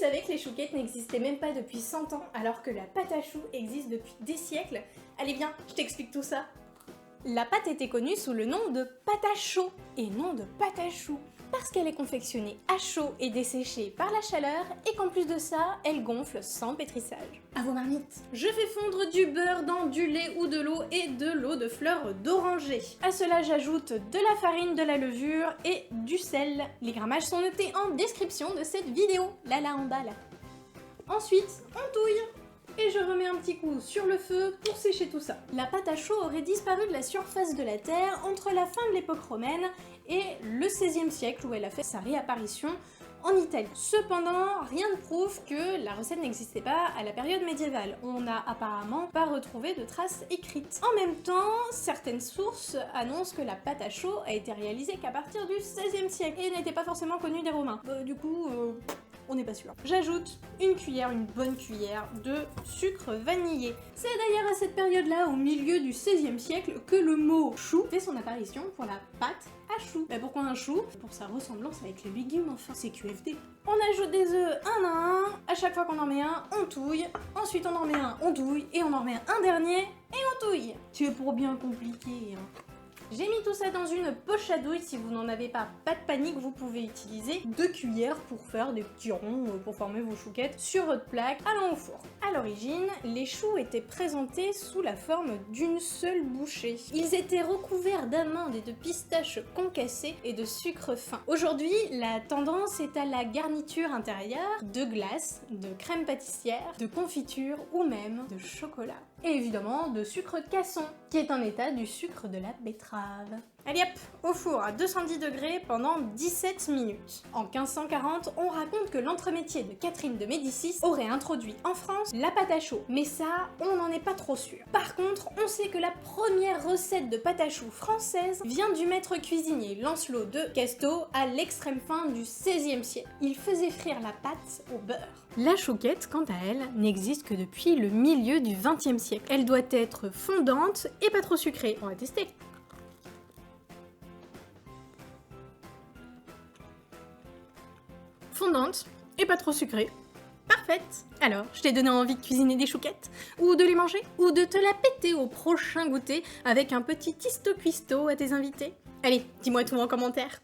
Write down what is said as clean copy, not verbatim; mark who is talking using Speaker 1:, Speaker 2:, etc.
Speaker 1: savais que les chouquettes n'existaient même pas depuis 100 ans, alors que la pâte à choux existe depuis des siècles? Allez viens, je t'explique tout ça. La pâte était connue sous le nom de pâte à chaud, et non de pâte à choux, parce qu'elle est confectionnée à chaud et desséchée par la chaleur, et qu'en plus de ça, elle gonfle sans pétrissage. À vos marmites. Je fais fondre du beurre dans du lait ou de l'eau et de l'eau de fleur d'oranger. À cela, j'ajoute de la farine, de la levure et du sel. Les grammages sont notés en description de cette vidéo, là en bas là. Ensuite, on touille. Et je remets un petit coup sur le feu pour sécher tout ça. La pâte à chaud aurait disparu de la surface de la Terre entre la fin de l'époque romaine et le XVIe siècle où elle a fait sa réapparition en Italie. Cependant, rien ne prouve que la recette n'existait pas à la période médiévale. On n'a apparemment pas retrouvé de traces écrites. En même temps, certaines sources annoncent que la pâte à chaud a été réalisée qu'à partir du XVIe siècle et n'était pas forcément connue des Romains. On n'est pas sûr. J'ajoute une bonne cuillère de sucre vanillé. C'est d'ailleurs à cette période-là, au milieu du XVIe siècle, que le mot chou fait son apparition pour la pâte à choux. Mais pourquoi un chou? Pour sa ressemblance avec les légumes, enfin, c'est QFD. On ajoute des œufs un à un, à chaque fois qu'on en met un, on touille, ensuite on en met un, on touille, et on en remet un dernier, et on touille. C'est pour bien compliqué, hein. J'ai mis tout ça dans une poche à douille, si vous n'en avez pas de panique, vous pouvez utiliser 2 cuillères pour faire des petits ronds, pour former vos chouquettes sur votre plaque allant au four. À l'origine, les choux étaient présentés sous la forme d'une seule bouchée. Ils étaient recouverts d'amandes et de pistaches concassées et de sucre fin. Aujourd'hui, la tendance est à la garniture intérieure, de glace, de crème pâtissière, de confiture ou même de chocolat. Et évidemment de sucre casson, qui est un état du sucre de la betterave. Allez hop, au four à 210 degrés pendant 17 minutes. En 1540, on raconte que l'entremétier de Catherine de Médicis aurait introduit en France la pâte à choux, mais ça, on n'en est pas trop sûr. Par contre, on sait que la première recette de pâte à choux française vient du maître cuisinier Lancelot de Casteau à l'extrême fin du XVIe siècle. Il faisait frire la pâte au beurre. La chouquette, quant à elle, n'existe que depuis le milieu du XXe siècle. Elle doit être fondante et pas trop sucrée. On va tester. Fondante et pas trop sucrée. Parfaite! Alors, je t'ai donné envie de cuisiner des chouquettes? Ou de les manger? Ou de te la péter au prochain goûter avec un petit histo cuisto à tes invités? Allez, dis-moi tout en commentaire!